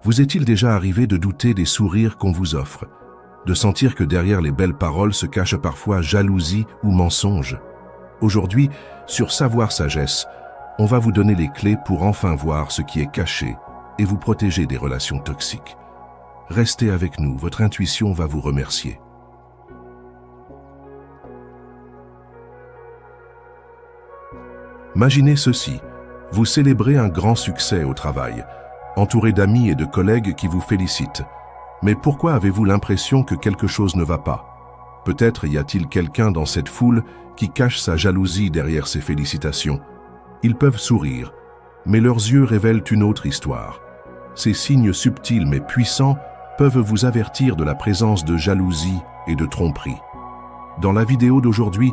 Vous est-il déjà arrivé de douter des sourires qu'on vous offre, de sentir que derrière les belles paroles se cache parfois jalousie ou mensonge? Aujourd'hui, sur Savoir Sagesse, on va vous donner les clés pour enfin voir ce qui est caché et vous protéger des relations toxiques. Restez avec nous, votre intuition va vous remercier. Imaginez ceci, vous célébrez un grand succès au travail, entouré d'amis et de collègues qui vous félicitent. Mais pourquoi avez-vous l'impression que quelque chose ne va pas? Peut-être y a-t-il quelqu'un dans cette foule qui cache sa jalousie derrière ces félicitations. Ils peuvent sourire, mais leurs yeux révèlent une autre histoire. Ces signes subtils mais puissants peuvent vous avertir de la présence de jalousie et de tromperie. Dans la vidéo d'aujourd'hui,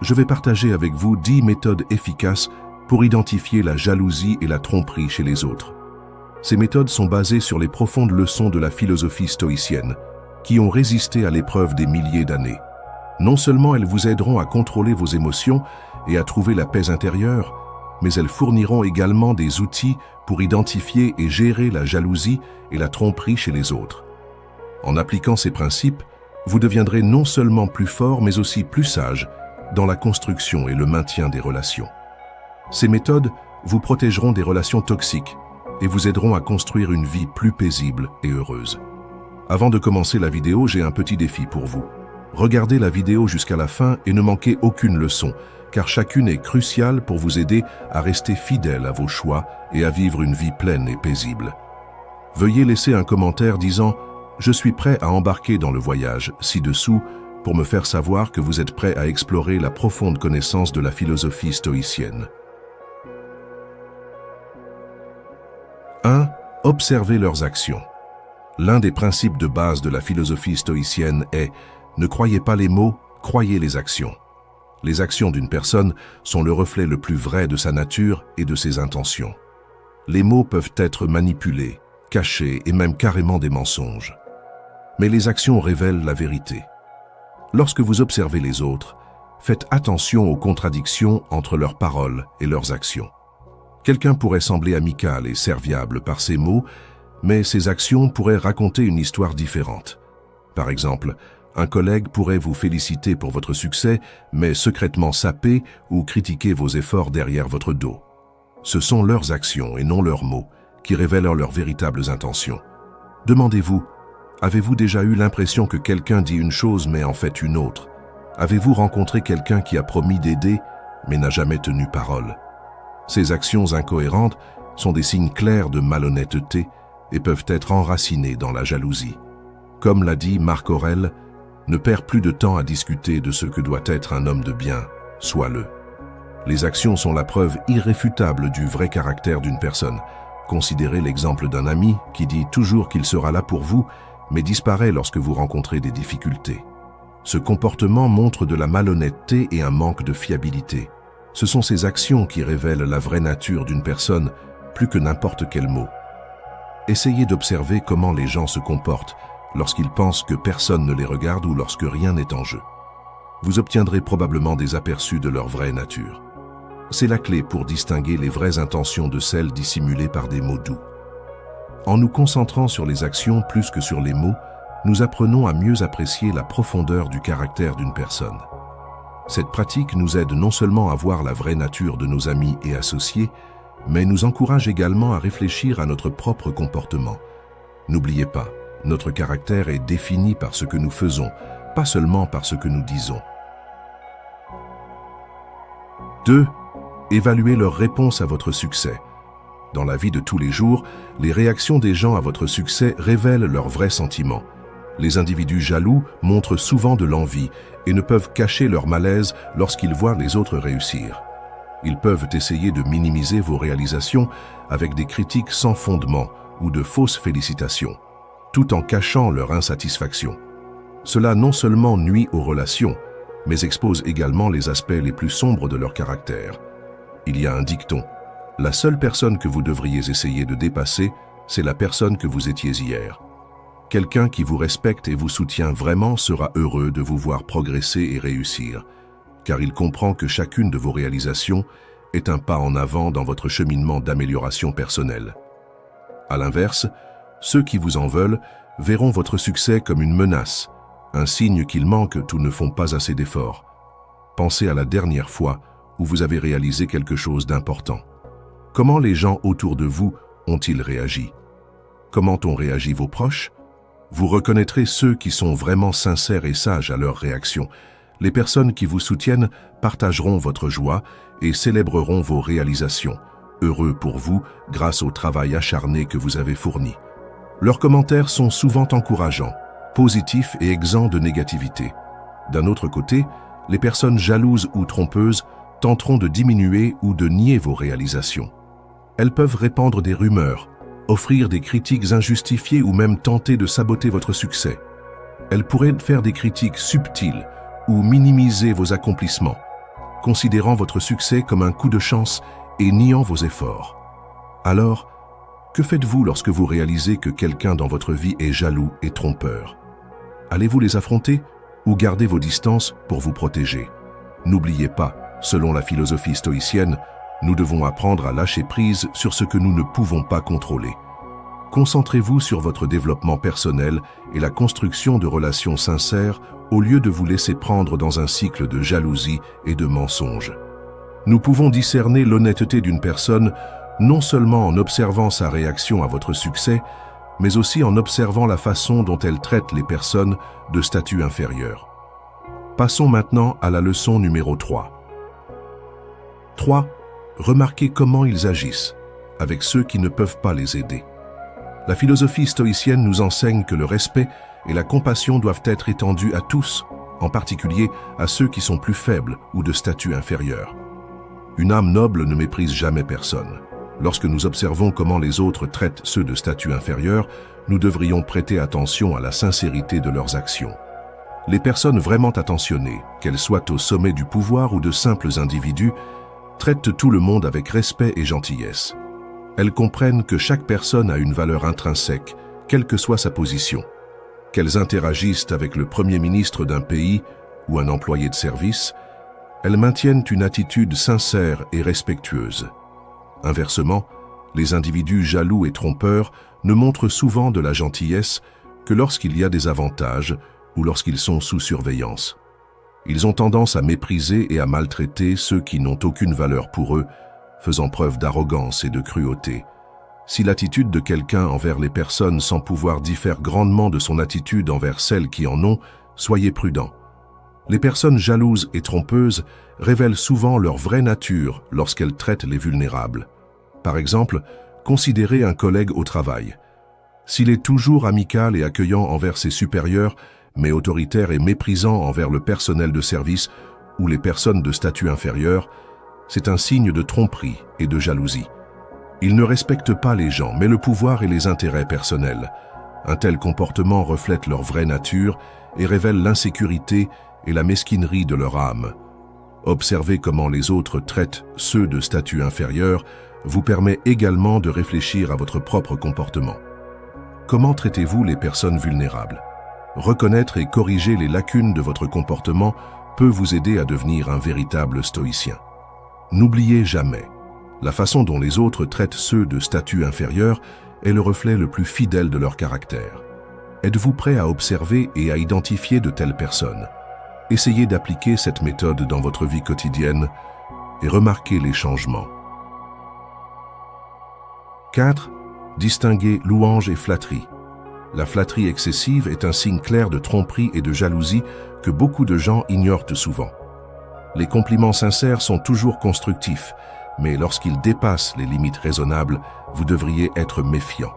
je vais partager avec vous 10 méthodes efficaces pour identifier la jalousie et la tromperie chez les autres. Ces méthodes sont basées sur les profondes leçons de la philosophie stoïcienne, qui ont résisté à l'épreuve des milliers d'années. Non seulement elles vous aideront à contrôler vos émotions et à trouver la paix intérieure, mais elles fourniront également des outils pour identifier et gérer la jalousie et la tromperie chez les autres. En appliquant ces principes, vous deviendrez non seulement plus fort, mais aussi plus sage dans la construction et le maintien des relations. Ces méthodes vous protégeront des relations toxiques et vous aideront à construire une vie plus paisible et heureuse. Avant de commencer la vidéo, j'ai un petit défi pour vous. Regardez la vidéo jusqu'à la fin et ne manquez aucune leçon, car chacune est cruciale pour vous aider à rester fidèle à vos choix et à vivre une vie pleine et paisible. Veuillez laisser un commentaire disant « Je suis prêt à embarquer dans le voyage » ci-dessous pour me faire savoir que vous êtes prêt à explorer la profonde connaissance de la philosophie stoïcienne. 1. Observez leurs actions. L'un des principes de base de la philosophie stoïcienne est « Ne croyez pas les mots, croyez les actions ». Les actions d'une personne sont le reflet le plus vrai de sa nature et de ses intentions. Les mots peuvent être manipulés, cachés et même carrément des mensonges. Mais les actions révèlent la vérité. Lorsque vous observez les autres, faites attention aux contradictions entre leurs paroles et leurs actions. Quelqu'un pourrait sembler amical et serviable par ses mots, mais ses actions pourraient raconter une histoire différente. Par exemple, un collègue pourrait vous féliciter pour votre succès, mais secrètement saper ou critiquer vos efforts derrière votre dos. Ce sont leurs actions et non leurs mots qui révèlent leurs véritables intentions. Demandez-vous, avez-vous déjà eu l'impression que quelqu'un dit une chose mais en fait une autre? Avez-vous rencontré quelqu'un qui a promis d'aider mais n'a jamais tenu parole? Ces actions incohérentes sont des signes clairs de malhonnêteté et peuvent être enracinées dans la jalousie. Comme l'a dit Marc Aurèle, ne perds plus de temps à discuter de ce que doit être un homme de bien, sois-le. Les actions sont la preuve irréfutable du vrai caractère d'une personne. Considérez l'exemple d'un ami qui dit toujours qu'il sera là pour vous, mais disparaît lorsque vous rencontrez des difficultés. Ce comportement montre de la malhonnêteté et un manque de fiabilité. Ce sont ces actions qui révèlent la vraie nature d'une personne plus que n'importe quel mot. Essayez d'observer comment les gens se comportent lorsqu'ils pensent que personne ne les regarde ou lorsque rien n'est en jeu. Vous obtiendrez probablement des aperçus de leur vraie nature. C'est la clé pour distinguer les vraies intentions de celles dissimulées par des mots doux. En nous concentrant sur les actions plus que sur les mots, nous apprenons à mieux apprécier la profondeur du caractère d'une personne. Cette pratique nous aide non seulement à voir la vraie nature de nos amis et associés, mais nous encourage également à réfléchir à notre propre comportement. N'oubliez pas, notre caractère est défini par ce que nous faisons, pas seulement par ce que nous disons. 2. Évaluez leur réponse à votre succès. Dans la vie de tous les jours, les réactions des gens à votre succès révèlent leurs vrais sentiments. Les individus jaloux montrent souvent de l'envie et ne peuvent cacher leur malaise lorsqu'ils voient les autres réussir. Ils peuvent essayer de minimiser vos réalisations avec des critiques sans fondement ou de fausses félicitations, tout en cachant leur insatisfaction. Cela non seulement nuit aux relations, mais expose également les aspects les plus sombres de leur caractère. Il y a un dicton: la seule personne que vous devriez essayer de dépasser, c'est la personne que vous étiez hier. Quelqu'un qui vous respecte et vous soutient vraiment sera heureux de vous voir progresser et réussir, car il comprend que chacune de vos réalisations est un pas en avant dans votre cheminement d'amélioration personnelle. À l'inverse, Ceux qui vous en veulent verront votre succès comme une menace, un signe qu'ils manquent ou ne font pas assez d'efforts. Pensez à la dernière fois où vous avez réalisé quelque chose d'important. Comment les gens autour de vous ont-ils réagi? Comment ont réagi vos proches? Vous reconnaîtrez ceux qui sont vraiment sincères et sages à leur réaction. Les personnes qui vous soutiennent partageront votre joie et célébreront vos réalisations, heureux pour vous grâce au travail acharné que vous avez fourni. Leurs commentaires sont souvent encourageants, positifs et exempts de négativité. D'un autre côté, les personnes jalouses ou trompeuses tenteront de diminuer ou de nier vos réalisations. Elles peuvent répandre des rumeurs, offrir des critiques injustifiées ou même tenter de saboter votre succès. Elles pourraient faire des critiques subtiles ou minimiser vos accomplissements, considérant votre succès comme un coup de chance et niant vos efforts. Alors, que faites-vous lorsque vous réalisez que quelqu'un dans votre vie est jaloux et trompeur? Allez-vous les affronter ou garder vos distances pour vous protéger? N'oubliez pas, selon la philosophie stoïcienne, nous devons apprendre à lâcher prise sur ce que nous ne pouvons pas contrôler. Concentrez-vous sur votre développement personnel et la construction de relations sincères au lieu de vous laisser prendre dans un cycle de jalousie et de mensonges. Nous pouvons discerner l'honnêteté d'une personne non seulement en observant sa réaction à votre succès, mais aussi en observant la façon dont elle traite les personnes de statut inférieur. Passons maintenant à la leçon numéro 3. 3. Remarquez comment ils agissent avec ceux qui ne peuvent pas les aider. La philosophie stoïcienne nous enseigne que le respect et la compassion doivent être étendus à tous, en particulier à ceux qui sont plus faibles ou de statut inférieur. Une âme noble ne méprise jamais personne. Lorsque nous observons comment les autres traitent ceux de statut inférieur, nous devrions prêter attention à la sincérité de leurs actions. Les personnes vraiment attentionnées, qu'elles soient au sommet du pouvoir ou de simples individus, traitent tout le monde avec respect et gentillesse. Elles comprennent que chaque personne a une valeur intrinsèque, quelle que soit sa position. Qu'elles interagissent avec le Premier ministre d'un pays ou un employé de service, elles maintiennent une attitude sincère et respectueuse. Inversement, les individus jaloux et trompeurs ne montrent souvent de la gentillesse que lorsqu'il y a des avantages ou lorsqu'ils sont sous surveillance. Ils ont tendance à mépriser et à maltraiter ceux qui n'ont aucune valeur pour eux, faisant preuve d'arrogance et de cruauté. Si l'attitude de quelqu'un envers les personnes sans pouvoir diffère grandement de son attitude envers celles qui en ont, soyez prudents. Les personnes jalouses et trompeuses révèlent souvent leur vraie nature lorsqu'elles traitent les vulnérables. Par exemple, considérez un collègue au travail. S'il est toujours amical et accueillant envers ses supérieurs, mais autoritaire et méprisant envers le personnel de service ou les personnes de statut inférieur, c'est un signe de tromperie et de jalousie. Il ne respecte pas les gens, mais le pouvoir et les intérêts personnels. Un tel comportement reflète leur vraie nature et révèle l'insécurité et la mesquinerie de leur âme. Observer comment les autres traitent ceux de statut inférieur vous permet également de réfléchir à votre propre comportement. Comment traitez-vous les personnes vulnérables? Reconnaître et corriger les lacunes de votre comportement peut vous aider à devenir un véritable stoïcien. N'oubliez jamais, la façon dont les autres traitent ceux de statut inférieur est le reflet le plus fidèle de leur caractère. Êtes-vous prêt à observer et à identifier de telles personnes? Essayez d'appliquer cette méthode dans votre vie quotidienne et remarquez les changements. 4. Distinguez louange et flatterie. La flatterie excessive est un signe clair de tromperie et de jalousie que beaucoup de gens ignorent souvent. Les compliments sincères sont toujours constructifs, mais lorsqu'ils dépassent les limites raisonnables, vous devriez être méfiant.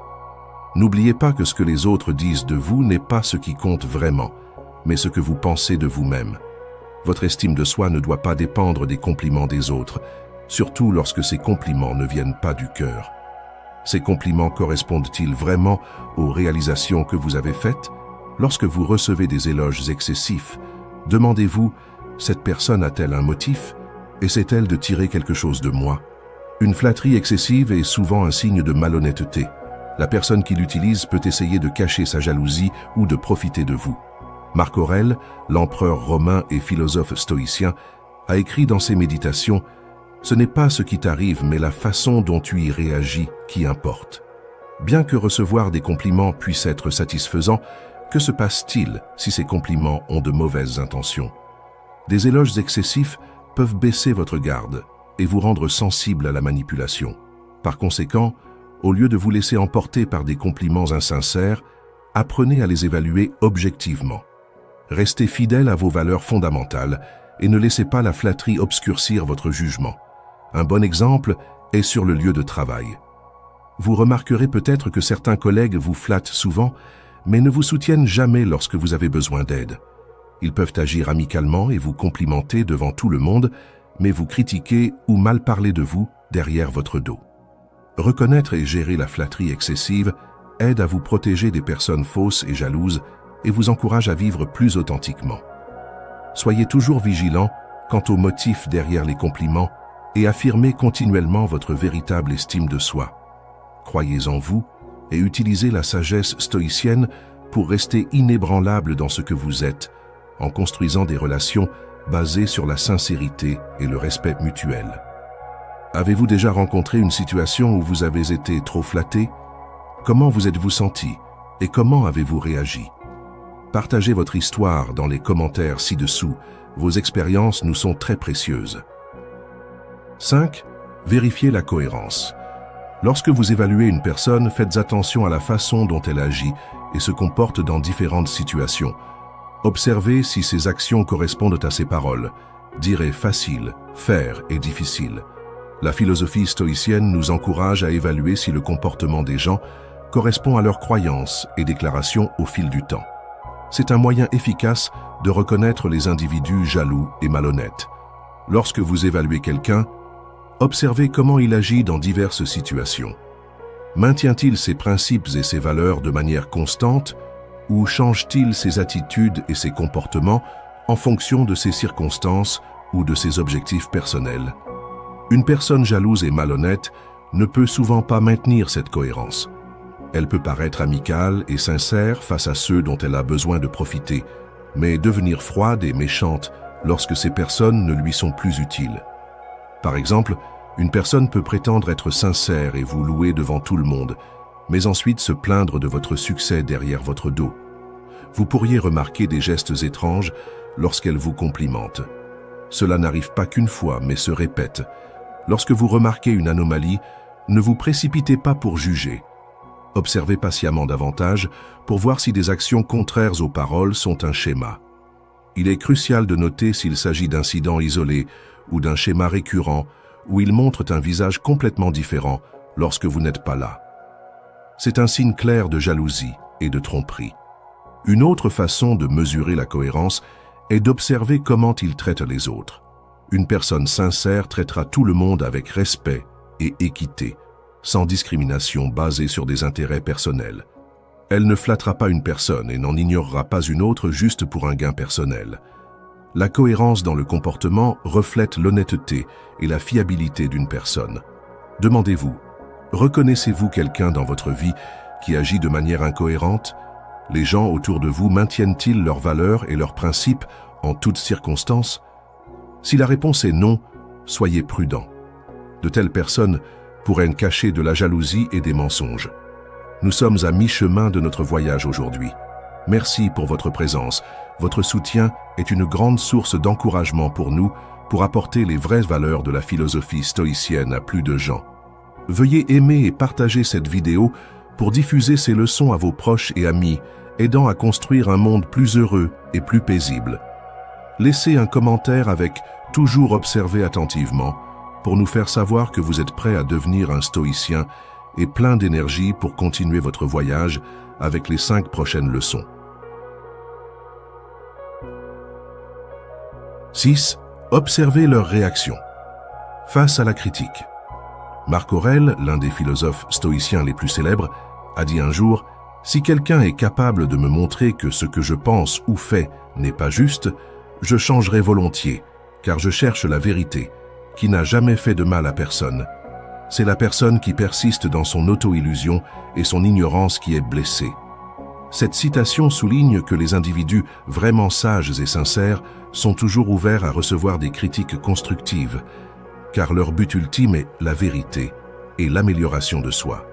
N'oubliez pas que ce que les autres disent de vous n'est pas ce qui compte vraiment, mais ce que vous pensez de vous-même. Votre estime de soi ne doit pas dépendre des compliments des autres, surtout lorsque ces compliments ne viennent pas du cœur. Ces compliments correspondent-ils vraiment aux réalisations que vous avez faites? Lorsque vous recevez des éloges excessifs, demandez-vous, cette personne a-t-elle un motif? Essaie-t-elle de tirer quelque chose de moi? Une flatterie excessive est souvent un signe de malhonnêteté. La personne qui l'utilise peut essayer de cacher sa jalousie ou de profiter de vous. Marc Aurèle, l'empereur romain et philosophe stoïcien, a écrit dans ses méditations « Ce n'est pas ce qui t'arrive, mais la façon dont tu y réagis qui importe. » Bien que recevoir des compliments puisse être satisfaisant, que se passe-t-il si ces compliments ont de mauvaises intentions? Des éloges excessifs peuvent baisser votre garde et vous rendre sensible à la manipulation. Par conséquent, au lieu de vous laisser emporter par des compliments insincères, apprenez à les évaluer objectivement. Restez fidèle à vos valeurs fondamentales et ne laissez pas la flatterie obscurcir votre jugement. Un bon exemple est sur le lieu de travail. Vous remarquerez peut-être que certains collègues vous flattent souvent, mais ne vous soutiennent jamais lorsque vous avez besoin d'aide. Ils peuvent agir amicalement et vous complimenter devant tout le monde, mais vous critiquer ou mal parler de vous derrière votre dos. Reconnaître et gérer la flatterie excessive aide à vous protéger des personnes fausses et jalouses et vous encourage à vivre plus authentiquement. Soyez toujours vigilant quant aux motifs derrière les compliments et affirmez continuellement votre véritable estime de soi. Croyez en vous et utilisez la sagesse stoïcienne pour rester inébranlable dans ce que vous êtes, en construisant des relations basées sur la sincérité et le respect mutuel. Avez-vous déjà rencontré une situation où vous avez été trop flatté? Comment vous êtes-vous senti et comment avez-vous réagi? Partagez votre histoire dans les commentaires ci-dessous. Vos expériences nous sont très précieuses. 5. Vérifiez la cohérence. Lorsque vous évaluez une personne, faites attention à la façon dont elle agit et se comporte dans différentes situations. Observez si ses actions correspondent à ses paroles. Dire est facile, faire est difficile. La philosophie stoïcienne nous encourage à évaluer si le comportement des gens correspond à leurs croyances et déclarations au fil du temps. C'est un moyen efficace de reconnaître les individus jaloux et malhonnêtes. Lorsque vous évaluez quelqu'un, observez comment il agit dans diverses situations. Maintient-il ses principes et ses valeurs de manière constante ou change-t-il ses attitudes et ses comportements en fonction de ses circonstances ou de ses objectifs personnels? Une personne jalouse et malhonnête ne peut souvent pas maintenir cette cohérence. Elle peut paraître amicale et sincère face à ceux dont elle a besoin de profiter, mais devenir froide et méchante lorsque ces personnes ne lui sont plus utiles. Par exemple, une personne peut prétendre être sincère et vous louer devant tout le monde, mais ensuite se plaindre de votre succès derrière votre dos. Vous pourriez remarquer des gestes étranges lorsqu'elle vous complimente. Cela n'arrive pas qu'une fois, mais se répète. Lorsque vous remarquez une anomalie, ne vous précipitez pas pour juger. Observez patiemment davantage pour voir si des actions contraires aux paroles sont un schéma. Il est crucial de noter s'il s'agit d'incidents isolés ou d'un schéma récurrent où ils montrent un visage complètement différent lorsque vous n'êtes pas là. C'est un signe clair de jalousie et de tromperie. Une autre façon de mesurer la cohérence est d'observer comment il traite les autres. Une personne sincère traitera tout le monde avec respect et équité, sans discrimination basée sur des intérêts personnels. Elle ne flattera pas une personne et n'en ignorera pas une autre juste pour un gain personnel. La cohérence dans le comportement reflète l'honnêteté et la fiabilité d'une personne. Demandez-vous, reconnaissez-vous quelqu'un dans votre vie qui agit de manière incohérente? Les gens autour de vous maintiennent-ils leurs valeurs et leurs principes en toutes circonstances? Si la réponse est non, soyez prudent. De telles personnes pourraient cacher de la jalousie et des mensonges. Nous sommes à mi-chemin de notre voyage aujourd'hui. Merci pour votre présence. Votre soutien est une grande source d'encouragement pour nous pour apporter les vraies valeurs de la philosophie stoïcienne à plus de gens. Veuillez aimer et partager cette vidéo pour diffuser ces leçons à vos proches et amis, aidant à construire un monde plus heureux et plus paisible. Laissez un commentaire avec « Toujours observer attentivement » pour nous faire savoir que vous êtes prêt à devenir un stoïcien et plein d'énergie pour continuer votre voyage avec les 5 prochaines leçons. 6. Observez leurs réactions. Face à la critique. Marc Aurèle, l'un des philosophes stoïciens les plus célèbres, a dit un jour « Si quelqu'un est capable de me montrer que ce que je pense ou fais n'est pas juste, je changerai volontiers, car je cherche la vérité, qui n'a jamais fait de mal à personne. C'est la personne qui persiste dans son auto-illusion et son ignorance qui est blessée. » Cette citation souligne que les individus vraiment sages et sincères sont toujours ouverts à recevoir des critiques constructives, car leur but ultime est la vérité et l'amélioration de soi.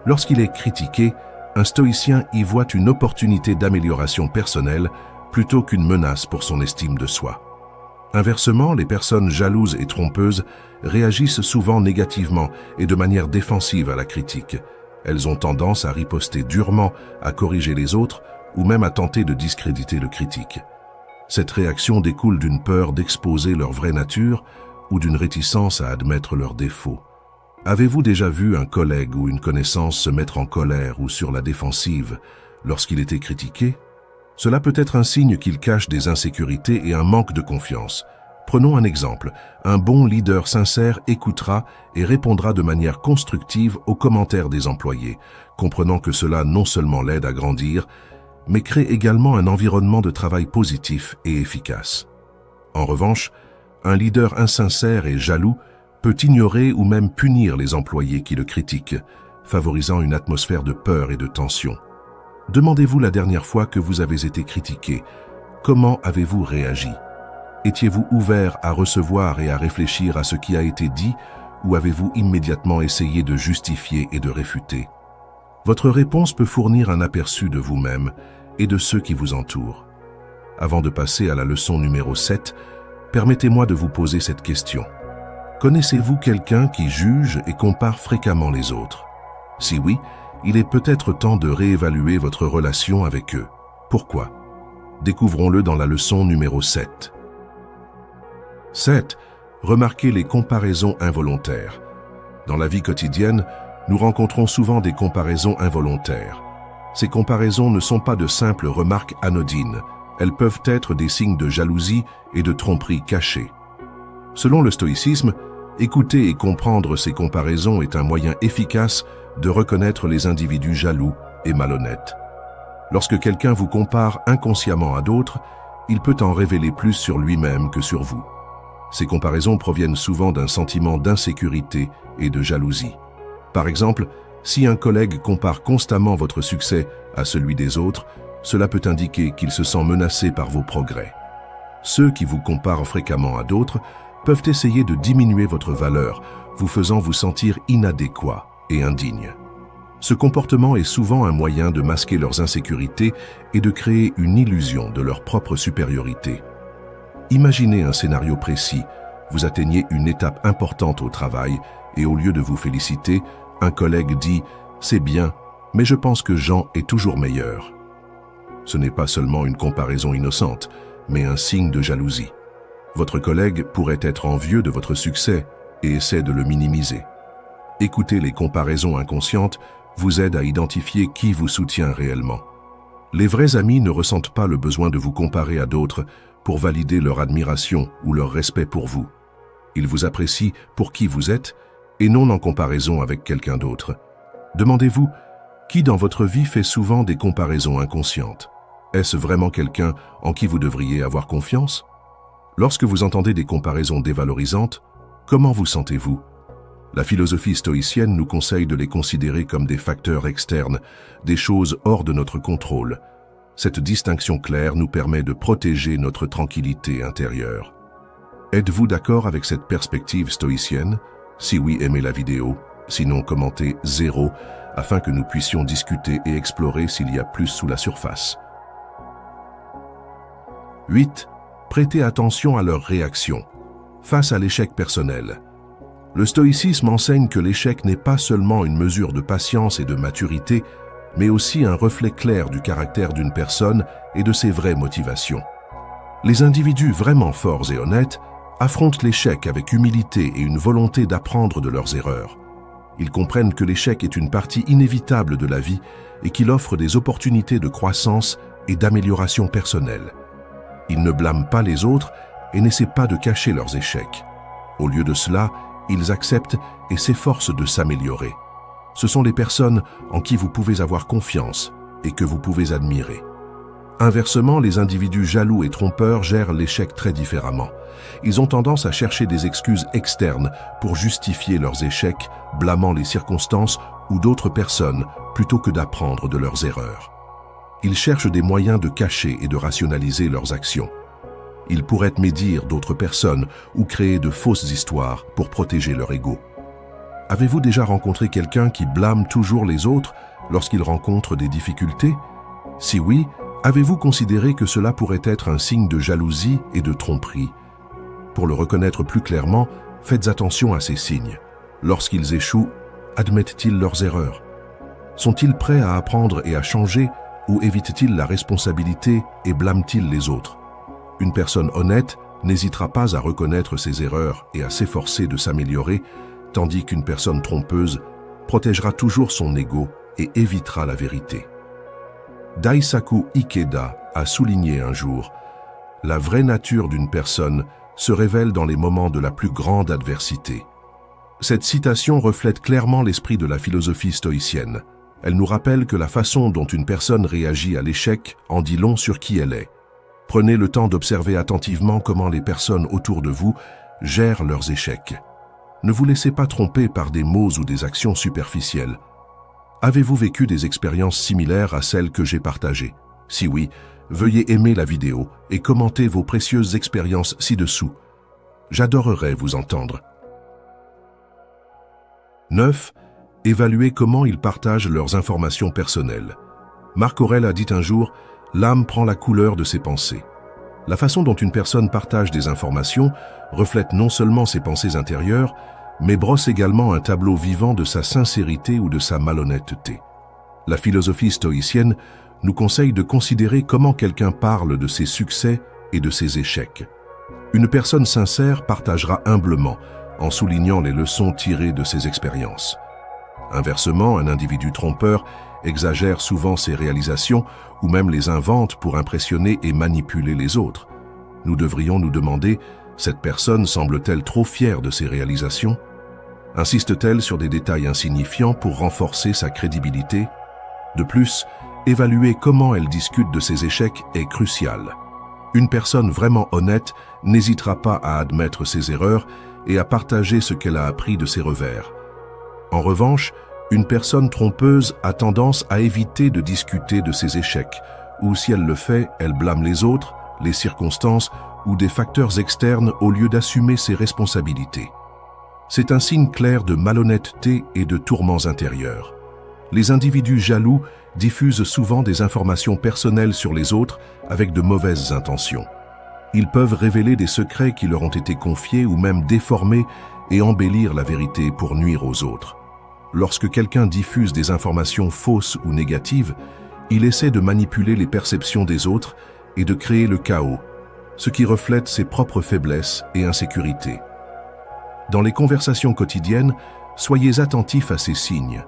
Lorsqu'il est critiqué, un stoïcien y voit une opportunité d'amélioration personnelle plutôt qu'une menace pour son estime de soi. Inversement, les personnes jalouses et trompeuses réagissent souvent négativement et de manière défensive à la critique. Elles ont tendance à riposter durement, à corriger les autres ou même à tenter de discréditer le critique. Cette réaction découle d'une peur d'exposer leur vraie nature ou d'une réticence à admettre leurs défauts. Avez-vous déjà vu un collègue ou une connaissance se mettre en colère ou sur la défensive lorsqu'il était critiqué? Cela peut être un signe qu'il cache des insécurités et un manque de confiance. Prenons un exemple. Un bon leader sincère écoutera et répondra de manière constructive aux commentaires des employés, comprenant que cela non seulement l'aide à grandir, mais crée également un environnement de travail positif et efficace. En revanche, un leader insincère et jaloux peut ignorer ou même punir les employés qui le critiquent, favorisant une atmosphère de peur et de tension. Demandez-vous la dernière fois que vous avez été critiqué. Comment avez-vous réagi? Étiez-vous ouvert à recevoir et à réfléchir à ce qui a été dit ou avez-vous immédiatement essayé de justifier et de réfuter? Votre réponse peut fournir un aperçu de vous-même et de ceux qui vous entourent. Avant de passer à la leçon numéro 7, permettez-moi de vous poser cette question. Connaissez-vous quelqu'un qui juge et compare fréquemment les autres? Si oui, il est peut-être temps de réévaluer votre relation avec eux. Pourquoi? Découvrons-le dans la leçon numéro 7. 7. Remarquez les comparaisons involontaires. Dans la vie quotidienne, nous rencontrons souvent des comparaisons involontaires. Ces comparaisons ne sont pas de simples remarques anodines. Elles peuvent être des signes de jalousie et de tromperie cachée. Selon le stoïcisme, écouter et comprendre ces comparaisons est un moyen efficace de reconnaître les individus jaloux et malhonnêtes. Lorsque quelqu'un vous compare inconsciemment à d'autres, il peut en révéler plus sur lui-même que sur vous. Ces comparaisons proviennent souvent d'un sentiment d'insécurité et de jalousie. Par exemple, si un collègue compare constamment votre succès à celui des autres, cela peut indiquer qu'il se sent menacé par vos progrès. Ceux qui vous comparent fréquemment à d'autres peuvent essayer de diminuer votre valeur, vous faisant vous sentir inadéquat et indigne. Ce comportement est souvent un moyen de masquer leurs insécurités et de créer une illusion de leur propre supériorité. Imaginez un scénario précis. Vous atteignez une étape importante au travail et au lieu de vous féliciter, un collègue dit « C'est bien, mais je pense que Jean est toujours meilleur ». Ce n'est pas seulement une comparaison innocente, mais un signe de jalousie. Votre collègue pourrait être envieux de votre succès et essaie de le minimiser. Écouter les comparaisons inconscientes vous aide à identifier qui vous soutient réellement. Les vrais amis ne ressentent pas le besoin de vous comparer à d'autres pour valider leur admiration ou leur respect pour vous. Ils vous apprécient pour qui vous êtes et non en comparaison avec quelqu'un d'autre. Demandez-vous, qui dans votre vie fait souvent des comparaisons inconscientes? Est-ce vraiment quelqu'un en qui vous devriez avoir confiance? Lorsque vous entendez des comparaisons dévalorisantes, comment vous sentez-vous? La philosophie stoïcienne nous conseille de les considérer comme des facteurs externes, des choses hors de notre contrôle. Cette distinction claire nous permet de protéger notre tranquillité intérieure. Êtes-vous d'accord avec cette perspective stoïcienne? Si oui, aimez la vidéo. Sinon, commentez 0 afin que nous puissions discuter et explorer s'il y a plus sous la surface. 8. Prêtez attention à leurs réactions. Face à l'échec personnel. Le stoïcisme enseigne que l'échec n'est pas seulement une mesure de patience et de maturité, mais aussi un reflet clair du caractère d'une personne et de ses vraies motivations. Les individus vraiment forts et honnêtes affrontent l'échec avec humilité et une volonté d'apprendre de leurs erreurs. Ils comprennent que l'échec est une partie inévitable de la vie et qu'il offre des opportunités de croissance et d'amélioration personnelle. Ils ne blâment pas les autres et n'essaient pas de cacher leurs échecs. Au lieu de cela, ils acceptent et s'efforcent de s'améliorer. Ce sont les personnes en qui vous pouvez avoir confiance et que vous pouvez admirer. Inversement, les individus jaloux et trompeurs gèrent l'échec très différemment. Ils ont tendance à chercher des excuses externes pour justifier leurs échecs, blâmant les circonstances ou d'autres personnes plutôt que d'apprendre de leurs erreurs. Ils cherchent des moyens de cacher et de rationaliser leurs actions. Ils pourraient médire d'autres personnes ou créer de fausses histoires pour protéger leur ego. Avez-vous déjà rencontré quelqu'un qui blâme toujours les autres lorsqu'il rencontre des difficultés? Si oui, avez-vous considéré que cela pourrait être un signe de jalousie et de tromperie? Pour le reconnaître plus clairement, faites attention à ces signes. Lorsqu'ils échouent, admettent-ils leurs erreurs? Sont-ils prêts à apprendre et à changer ou évitent-ils la responsabilité et blâment-ils les autres? Une personne honnête n'hésitera pas à reconnaître ses erreurs et à s'efforcer de s'améliorer, tandis qu'une personne trompeuse protégera toujours son ego et évitera la vérité. Daisaku Ikeda a souligné un jour « La vraie nature d'une personne se révèle dans les moments de la plus grande adversité ». Cette citation reflète clairement l'esprit de la philosophie stoïcienne. Elle nous rappelle que la façon dont une personne réagit à l'échec en dit long sur qui elle est. Prenez le temps d'observer attentivement comment les personnes autour de vous gèrent leurs échecs. Ne vous laissez pas tromper par des mots ou des actions superficielles. Avez-vous vécu des expériences similaires à celles que j'ai partagées? Si oui, veuillez aimer la vidéo et commenter vos précieuses expériences ci-dessous. J'adorerais vous entendre. 9. Évaluez comment ils partagent leurs informations personnelles. Marc Aurèle a dit un jour « L'âme prend la couleur de ses pensées ». La façon dont une personne partage des informations reflète non seulement ses pensées intérieures, mais brosse également un tableau vivant de sa sincérité ou de sa malhonnêteté. La philosophie stoïcienne nous conseille de considérer comment quelqu'un parle de ses succès et de ses échecs. Une personne sincère partagera humblement, en soulignant les leçons tirées de ses expériences. Inversement, un individu trompeur exagère souvent ses réalisations ou même les invente pour impressionner et manipuler les autres. Nous devrions nous demander, cette personne semble-t-elle trop fière de ses réalisations? Insiste-t-elle sur des détails insignifiants pour renforcer sa crédibilité? De plus, évaluer comment elle discute de ses échecs est crucial. Une personne vraiment honnête n'hésitera pas à admettre ses erreurs et à partager ce qu'elle a appris de ses revers. En revanche, une personne trompeuse a tendance à éviter de discuter de ses échecs, ou si elle le fait, elle blâme les autres, les circonstances ou des facteurs externes au lieu d'assumer ses responsabilités. C'est un signe clair de malhonnêteté et de tourments intérieurs. Les individus jaloux diffusent souvent des informations personnelles sur les autres avec de mauvaises intentions. Ils peuvent révéler des secrets qui leur ont été confiés ou même déformer et embellir la vérité pour nuire aux autres. Lorsque quelqu'un diffuse des informations fausses ou négatives, il essaie de manipuler les perceptions des autres et de créer le chaos, ce qui reflète ses propres faiblesses et insécurités. Dans les conversations quotidiennes, soyez attentifs à ces signes.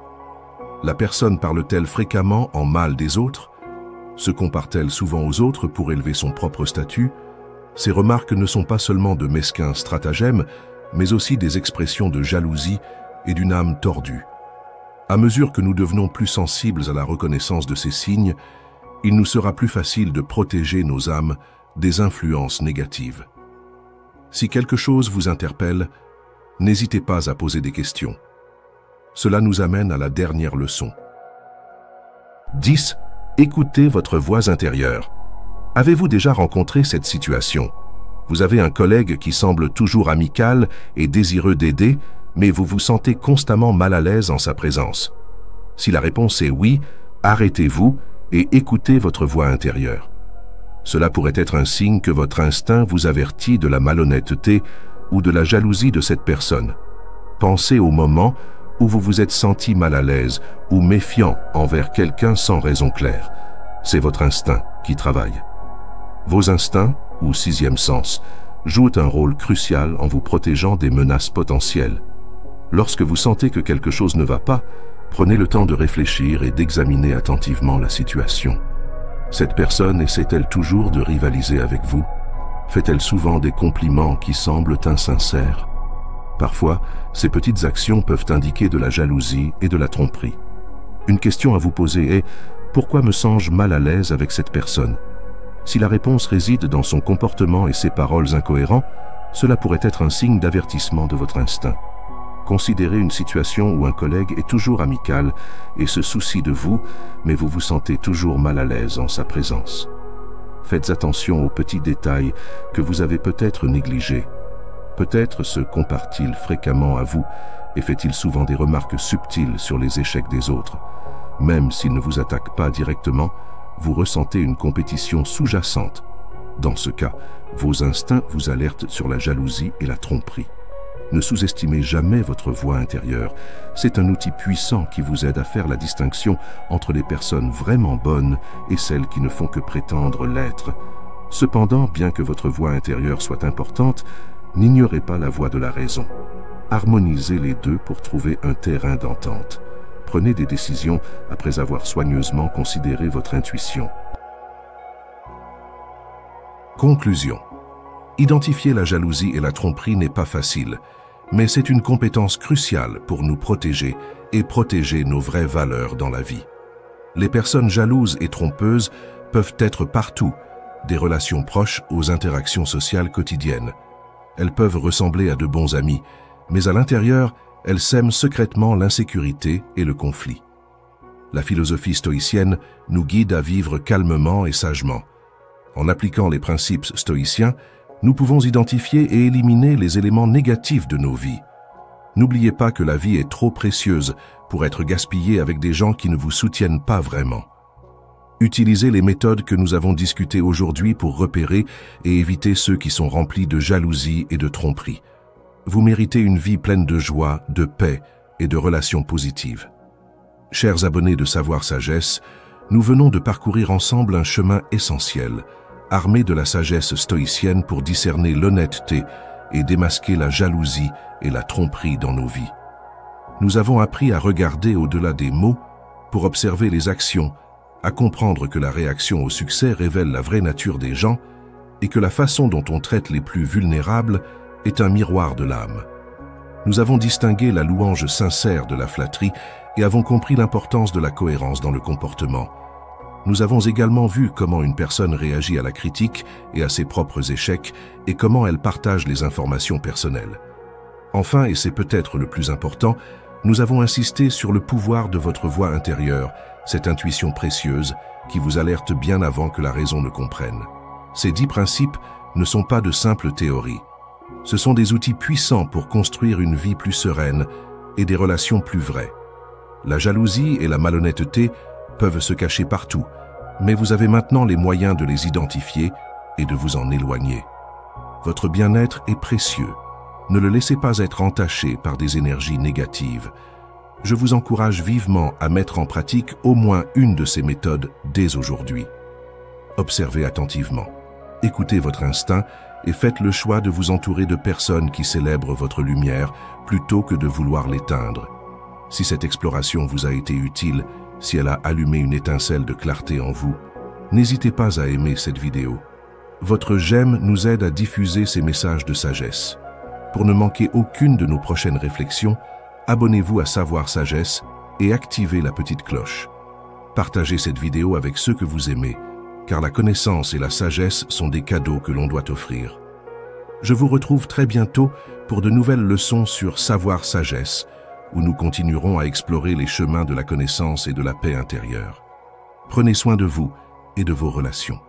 La personne parle-t-elle fréquemment en mal des autres? Se compare-t-elle souvent aux autres pour élever son propre statut? Ces remarques ne sont pas seulement de mesquins stratagèmes, mais aussi des expressions de jalousie et d'une âme tordue. À mesure que nous devenons plus sensibles à la reconnaissance de ces signes, il nous sera plus facile de protéger nos âmes des influences négatives. Si quelque chose vous interpelle, n'hésitez pas à poser des questions. Cela nous amène à la dernière leçon. 10. Écoutez votre voix intérieure. Avez-vous déjà rencontré cette situation? Vous avez un collègue qui semble toujours amical et désireux d'aider, mais vous vous sentez constamment mal à l'aise en sa présence. Si la réponse est oui, arrêtez-vous et écoutez votre voix intérieure. Cela pourrait être un signe que votre instinct vous avertit de la malhonnêteté ou de la jalousie de cette personne. Pensez au moment où vous vous êtes senti mal à l'aise ou méfiant envers quelqu'un sans raison claire. C'est votre instinct qui travaille. Vos instincts, ou sixième sens, jouent un rôle crucial en vous protégeant des menaces potentielles. Lorsque vous sentez que quelque chose ne va pas, prenez le temps de réfléchir et d'examiner attentivement la situation. Cette personne essaie-t-elle toujours de rivaliser avec vous? Fait-elle souvent des compliments qui semblent insincères? Parfois, ces petites actions peuvent indiquer de la jalousie et de la tromperie. Une question à vous poser est « Pourquoi me sens-je mal à l'aise avec cette personne ?» Si la réponse réside dans son comportement et ses paroles incohérents, cela pourrait être un signe d'avertissement de votre instinct. Considérez une situation où un collègue est toujours amical et se soucie de vous, mais vous vous sentez toujours mal à l'aise en sa présence. Faites attention aux petits détails que vous avez peut-être négligés. Peut-être se compare-t-il fréquemment à vous et fait-il souvent des remarques subtiles sur les échecs des autres. Même s'il ne vous attaque pas directement, vous ressentez une compétition sous-jacente. Dans ce cas, vos instincts vous alertent sur la jalousie et la tromperie. Ne sous-estimez jamais votre voix intérieure. C'est un outil puissant qui vous aide à faire la distinction entre les personnes vraiment bonnes et celles qui ne font que prétendre l'être. Cependant, bien que votre voix intérieure soit importante, n'ignorez pas la voix de la raison. Harmonisez les deux pour trouver un terrain d'entente. Prenez des décisions après avoir soigneusement considéré votre intuition. Conclusion. Identifier la jalousie et la tromperie n'est pas facile, mais c'est une compétence cruciale pour nous protéger et protéger nos vraies valeurs dans la vie. Les personnes jalouses et trompeuses peuvent être partout, des relations proches aux interactions sociales quotidiennes. Elles peuvent ressembler à de bons amis, mais à l'intérieur, elles sèment secrètement l'insécurité et le conflit. La philosophie stoïcienne nous guide à vivre calmement et sagement. En appliquant les principes stoïciens, nous pouvons identifier et éliminer les éléments négatifs de nos vies. N'oubliez pas que la vie est trop précieuse pour être gaspillée avec des gens qui ne vous soutiennent pas vraiment. Utilisez les méthodes que nous avons discutées aujourd'hui pour repérer et éviter ceux qui sont remplis de jalousie et de tromperie. Vous méritez une vie pleine de joie, de paix et de relations positives. Chers abonnés de Savoir Sagesse, nous venons de parcourir ensemble un chemin essentiel, armé de la sagesse stoïcienne pour discerner l'honnêteté et démasquer la jalousie et la tromperie dans nos vies. Nous avons appris à regarder au-delà des mots pour observer les actions, à comprendre que la réaction au succès révèle la vraie nature des gens et que la façon dont on traite les plus vulnérables est un miroir de l'âme. Nous avons distingué la louange sincère de la flatterie et avons compris l'importance de la cohérence dans le comportement. Nous avons également vu comment une personne réagit à la critique et à ses propres échecs et comment elle partage les informations personnelles. Enfin, et c'est peut-être le plus important, nous avons insisté sur le pouvoir de votre voix intérieure, cette intuition précieuse qui vous alerte bien avant que la raison ne comprenne. Ces 10 principes ne sont pas de simples théories. Ce sont des outils puissants pour construire une vie plus sereine et des relations plus vraies. La jalousie et la malhonnêteté peuvent se cacher partout, mais vous avez maintenant les moyens de les identifier et de vous en éloigner. Votre bien-être est précieux. Ne le laissez pas être entaché par des énergies négatives. Je vous encourage vivement à mettre en pratique au moins une de ces méthodes dès aujourd'hui. Observez attentivement, écoutez votre instinct et faites le choix de vous entourer de personnes qui célèbrent votre lumière plutôt que de vouloir l'éteindre. Si cette exploration vous a été utile, si elle a allumé une étincelle de clarté en vous, n'hésitez pas à aimer cette vidéo. Votre j'aime nous aide à diffuser ces messages de sagesse. Pour ne manquer aucune de nos prochaines réflexions, abonnez-vous à Savoir Sagesse et activez la petite cloche. Partagez cette vidéo avec ceux que vous aimez, car la connaissance et la sagesse sont des cadeaux que l'on doit offrir. Je vous retrouve très bientôt pour de nouvelles leçons sur Savoir Sagesse, où nous continuerons à explorer les chemins de la connaissance et de la paix intérieure. Prenez soin de vous et de vos relations.